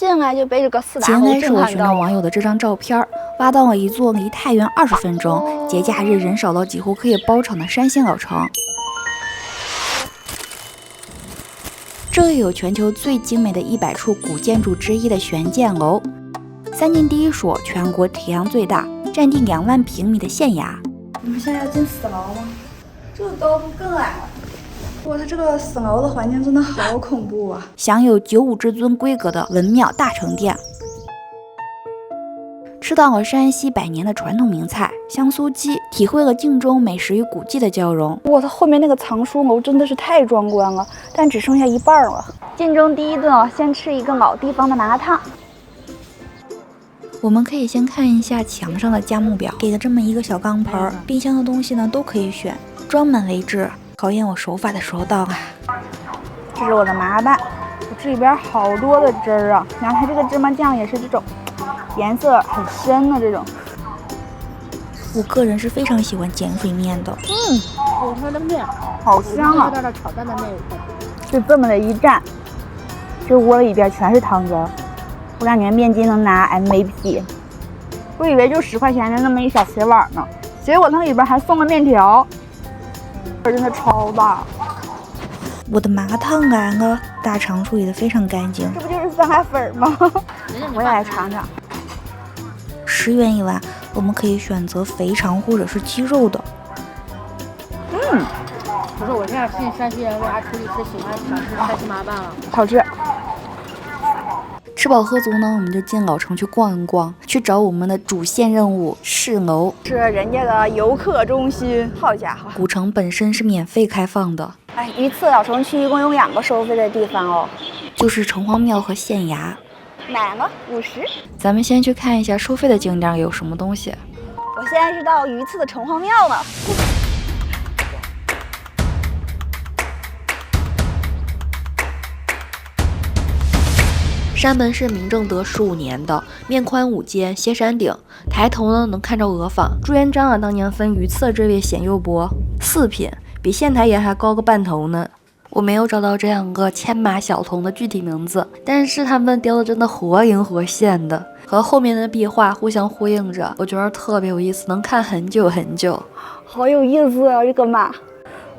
进来就被这个四大应该是我寻找网友的这张照片，挖到了一座离太原20分钟、节假日人少到几乎可以包场的山西老城。这里有全球最精美的100处古建筑之一的玄剑楼，3进第一所全国体量最大、占地2万平米的县衙。我们现在要进4楼吗？这个高度更矮了。哇，它这个4楼的环境真的好恐怖啊！享有95至尊规格的文庙大成殿，吃到了山西100年的传统名菜香酥鸡，体会了晋中美食与古迹的交融。哇，它后面那个藏书楼真的是太壮观了，但只剩下一半了。晋中第一顿啊，先吃一个老地方的麻辣烫。我们可以先看一下墙上的价目表，给了这么一个小钢盆，冰箱的东西呢都可以选，专门为之考验我手法的时候到了。这是我的麻辣拌，我这里边好多的汁儿啊，然后它这个芝麻酱也是这种颜色很深的这种。我个人是非常喜欢碱水面的，有它的面好香啊！炒蛋的面有块，就这么的一蘸，这窝里边全是汤汁儿，我感觉面筋能拿 MVP。我以为就10块钱的那么一小铁碗呢，结果它里边还送了面条，真的超大。我的麻辣烫来了，大肠处理的非常干净。这不就是酸海粉吗？我也来尝尝。10元一碗，我们可以选择肥肠或者是鸡肉的。不是我现在进山西人为啥出去吃喜欢想吃山西麻辣拌了？好吃。吃饱喝足呢，我们就进老城去逛一逛，去找我们的主线任务市楼。是人家的游客中心，好家伙！古城本身是免费开放的。哎，榆次老城区一共有2个收费的地方哦，就是城隍庙和县衙。哪个？50。咱们先去看一下收费的景点有什么东西。我现在是到榆次的城隍庙呢。山门是明正德15年的，面宽5间，歇山顶，抬头呢能看着鹅坊。朱元璋啊，当年分榆次这位显右伯4品，比县太爷还高个半头呢。我没有找到这2个牵马小童的具体名字，但是他们雕的真的活灵活现的，和后面的壁画互相呼应着，我觉得特别有意思，能看很久很久。好有意思啊，这个马。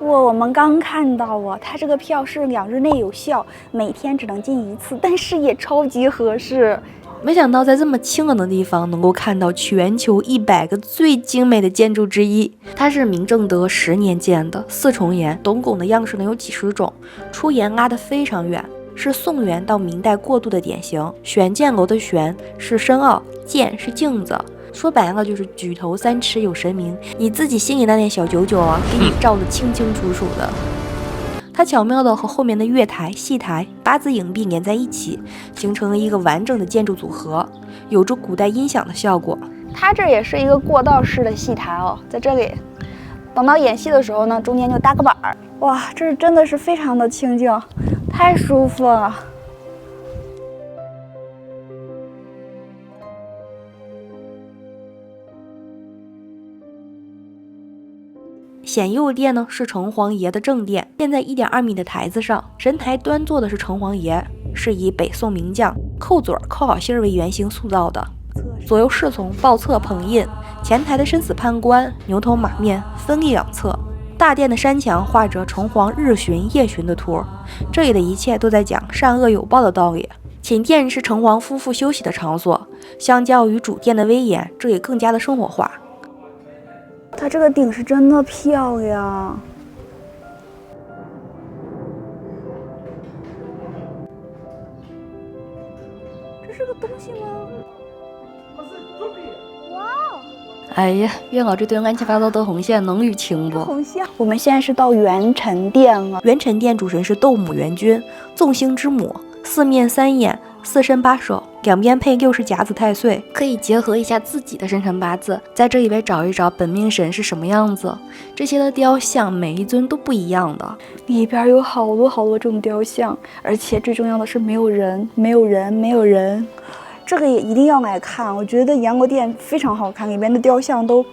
哇，我们刚看到啊，它这个票是2日内有效，每天只能进1次，但是也超级合适。没想到在这么清冷的地方能够看到全球100个最精美的建筑之一。它是明正德10年建的4重檐，斗拱的样式呢有几十种，出檐拉得非常远，是宋元到明代过渡的典型。玄剑楼的玄是深奥，剑是镜子，说白了就是举头三尺有神明，你自己心里那点小九九啊，给你照得清清楚楚的。它巧妙地和后面的月台、戏台、八字影壁连在一起，形成了一个完整的建筑组合，有着古代音响的效果。它这也是一个过道式的戏台哦，在这里，等到演戏的时候呢，中间就搭个板儿。哇，这真的是非常的清静，太舒服了。显右殿呢是城隍爷的正殿，建在1.2米的台子上，神台端坐的是城隍爷，是以北宋名将寇嘴寇老心为原型塑造的。左右侍从报册捧印，前台的生死判官牛头马面分立2侧。大殿的山墙画着城隍日巡夜巡的图，这里的一切都在讲善恶有报的道理。寝殿是城隍夫妇休息的场所，相较于主殿的威严，这里更加的生活化。它这个顶是真的漂亮，这是个东西吗？哇！哎呀，月老这堆乱七八糟的红线能捋清不？红线。我们现在是到元辰殿了。元辰殿主神是斗母元君，纵星之母，4面3眼，4身8手，2边配60甲子太岁，可以结合一下自己的生辰八字，在这里边找一找本命神是什么样子。这些的雕像每一尊都不一样的，里边有好多这种雕像，而且最重要的是没有人。这个也一定要来看，我觉得阎罗殿非常好看，里边的雕像都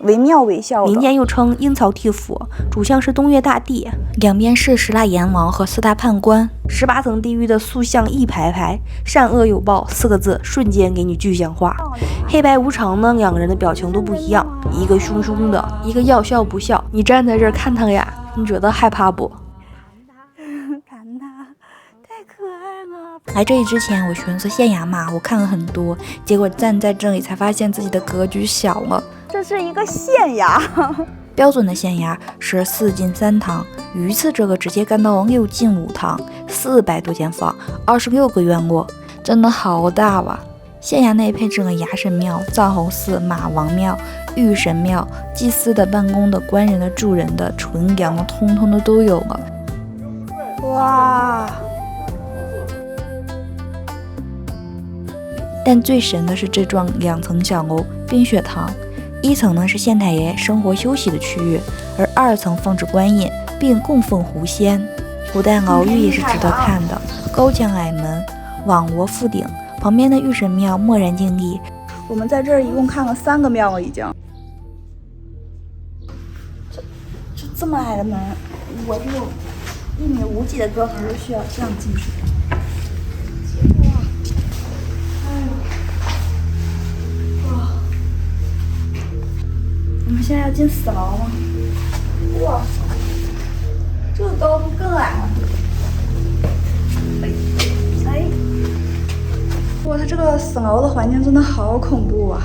惟妙惟肖的。民间又称阴曹地府，主像是东岳大帝，两边是10大阎王和4大判官，18层地狱的塑像一排排，善恶有报4个字瞬间给你具象化。黑白无常呢，两个人的表情都不一样，一个凶凶的，一个要笑不笑。你站在这儿看他呀，你觉得害怕不？看他太可爱了。来这里之前，我寻思县衙嘛，我看了很多，结果站在这里才发现自己的格局小了。这是一个县衙，标准的县衙是4进3堂，榆次这个直接干到了6进5堂，400多间房，26个院落，真的好大哇！县衙内配置了衙神庙、藏侯寺、马王庙、御神庙、祭司的、办公的、官人的、住人的、纯粮的，通通的都有了。哇！但最神的是这幢2层小楼冰雪堂，1层呢是县太爷生活休息的区域，而2层放置官印，并供奉狐仙。古代牢狱也是值得看的，高墙矮门，网窝覆顶，旁边的御神庙默然静立。我们在这儿一共看了3个庙了，已经。这么矮的门，我就1米5几的个头就需要这样进去。我们现在要进4楼了。哇，这个高度更矮了。哎，哇，它这个4楼的环境真的好恐怖啊，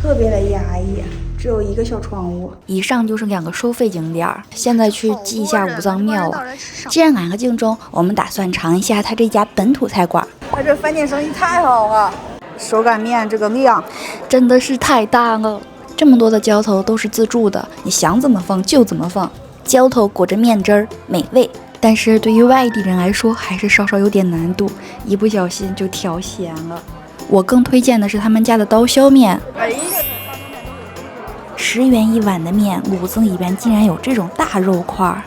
特别的压抑，只有1个小窗户。以上就是2个收费景点，现在去记一下五脏庙了。既然来了晋中，我们打算尝一下它这家本土菜馆。它这饭店生意太好了，手擀面这个量真的是太大了。这么多的浇头都是自助的，你想怎么放就怎么放，浇头裹着面汁儿，美味。但是对于外地人来说，还是稍稍有点难度，一不小心就调咸了。我更推荐的是他们家的刀削面，10元1碗的面，骨子里边竟然有这种大肉块，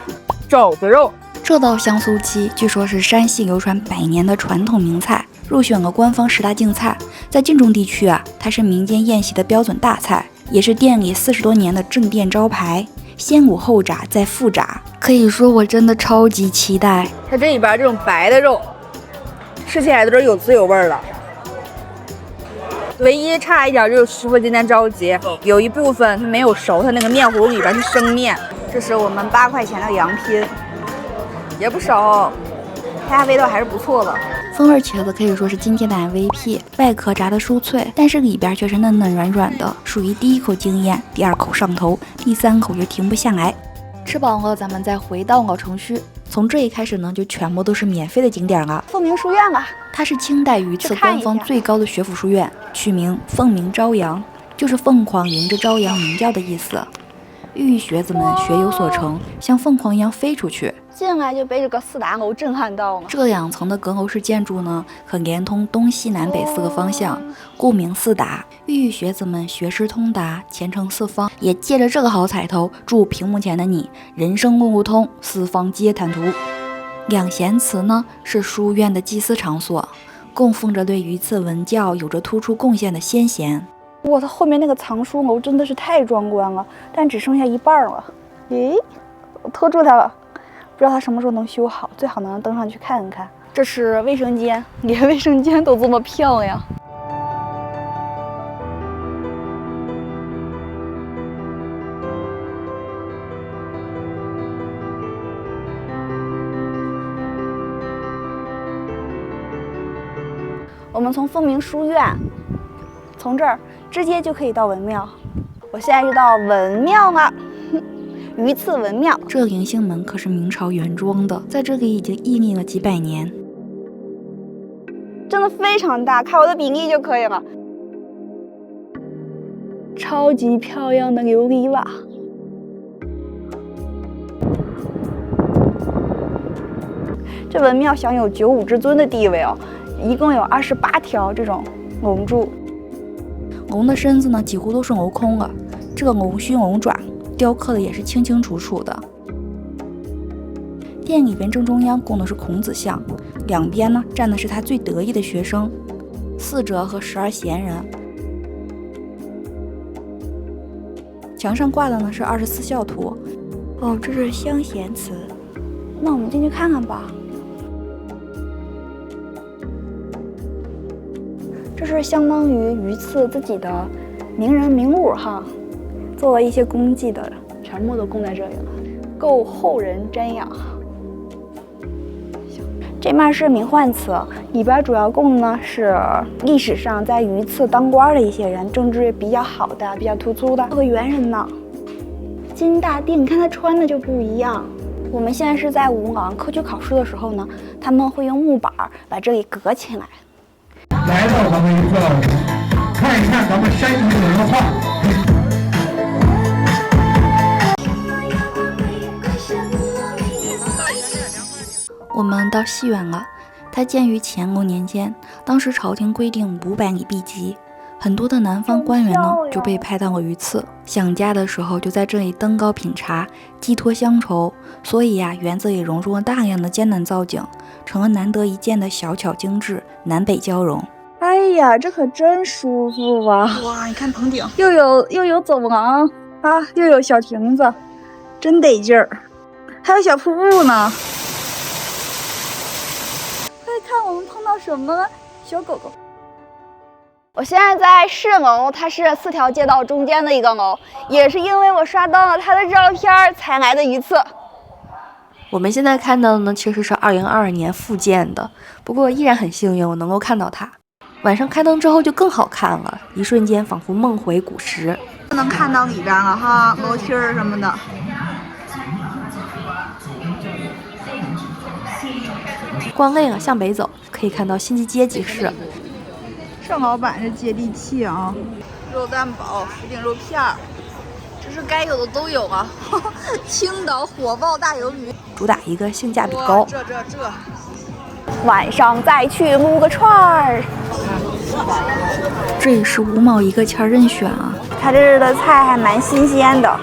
肘子肉。这道香酥鸡据说是山西流传100年的传统名菜，入选了官方10大竞菜。在晋中地区啊，它是民间宴席的标准大菜，也是店里40多年的正店招牌。先卤后炸再复炸，可以说我真的超级期待。它这里边这种白的肉，吃起来都是有滋有味的。唯一差一点就是师傅今天着急，有一部分它没有熟，它那个面糊里边是生面。这是我们8块钱的羊拼，也不少，它味道还是不错的。风味茄子可以说是今天的 MVP， 外壳炸得酥脆，但是里边却是嫩嫩软软的，属于第1口惊艳，第2口上头，第3口就停不下来。吃饱了，咱们再回到老城区。从这一开始呢，就全部都是免费的景点了。凤鸣书院吧，它是清代榆次官方最高的学府书院，取名凤鸣朝阳，就是凤凰迎着朝阳鸣叫的意思。寓意学子们学有所成，像凤凰一样飞出去。进来就被这个4大楼震撼到了。这2层的阁楼式建筑呢，可连通东西南北4个方向，故名4达，寓意学子们学识通达，前程四方。也借着这个好彩头，祝屏幕前的你人生路路通，四方皆坦途。两贤祠呢，是书院的祭祀场所，供奉着对榆次文教有着突出贡献的先贤。哇，它后面那个藏书楼真的是太壮观了，但只剩下一半了。咦，我拖住它了，不知道它什么时候能修好，最好能登上去看看。这是卫生间，连卫生间都这么漂亮。我们从凤鸣书院，从这儿直接就可以到文庙。我现在是到文庙了，榆次文庙。这迎兴门可是明朝原装的，在这里已经屹立了几百年，真的非常大，看我的比例就可以了。超级漂亮的琉璃瓦。这文庙享有95之尊的地位哦，一共有28条这种龙柱。龙的身子呢，几乎都是镂空了，这个龙须龙爪雕刻的也是清清楚楚的。殿里边正中央供的是孔子像，两边呢站的是他最得意的学生四哲和12贤人。墙上挂的呢是24孝图。哦，这是香贤祠，那我们进去看看吧。这是相当于榆次自己的名人名物哈，做了一些功绩的，全部都供在这里了，够后人瞻仰。这面是名宦祠，里边主要供的呢是历史上在榆次当官的一些人，政治比较好的、比较突出的。这个猿人呢，金大定，你看他穿的就不一样。我们现在是在吴昂科举考试的时候呢，他们会用木板把这里隔起来。来到咱们榆次老城，看一看咱们山西的文化。我们到西园了，它建于乾隆年间，当时朝廷规定500里避籍，很多的南方官员呢就被派到了榆次，想家的时候就在这里登高品茶，寄托乡愁。所以呀，园子里融入了大量的艰难造景，成了难得一见的小巧精致，南北交融。哎呀，这可真舒服啊！哇，你看棚顶，又有走廊啊，又有小亭子，真得劲儿，还有小瀑布呢。快看我们碰到什么了？小狗狗。我现在在4楼，它是4条街道中间的一个楼，也是因为我刷到了它的照片才来的榆次。我们现在看到的呢，其实是2022年复建的，不过依然很幸运我能够看到它。晚上开灯之后就更好看了，一瞬间仿佛梦回古时。能看到里边了哈，楼梯儿什么的。逛累了向北走，可以看到辛弃街集市。盛老板是接地气啊，肉蛋堡、福鼎肉片儿，这是该有的都有啊。青岛火爆大鱿鱼，主打一个性价比高。这，晚上再去撸个串儿。这也是5毛1个签任选啊。他这儿的菜还蛮新鲜的。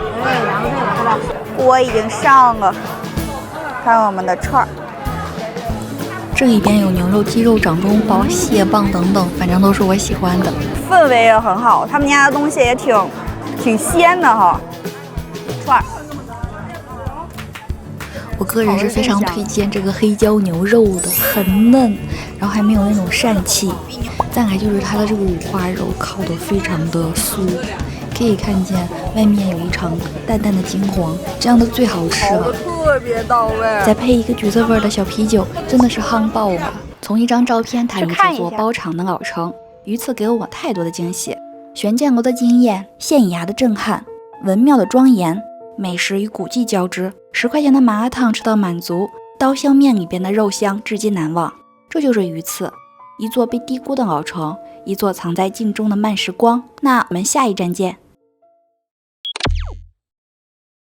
锅已经上了，看我们的串儿。这里边有牛肉、鸡肉、掌中宝、蟹棒等等，反正都是我喜欢的。氛围也很好，他们家的东西也挺鲜的哈。串儿，我个人是非常推荐这个黑椒牛肉的，很嫩，然后还没有那种膻气。再来就是它的这个五花肉烤得非常的酥，可以看见外面有一层淡淡的金黄，这样的最好吃了，特别到位。再配一个橘子味的小啤酒，真的是夯爆了。从一张照片谈这座包场的老城，榆次给了我太多的惊喜：悬建楼的惊艳，县衙的震撼，文庙的庄严，美食与古迹交织。10块钱的麻辣烫吃到满足，刀削面里边的肉香至今难忘。这就是榆次，一座被低估的老城，一座藏在镜中的慢时光。那我们下一站见。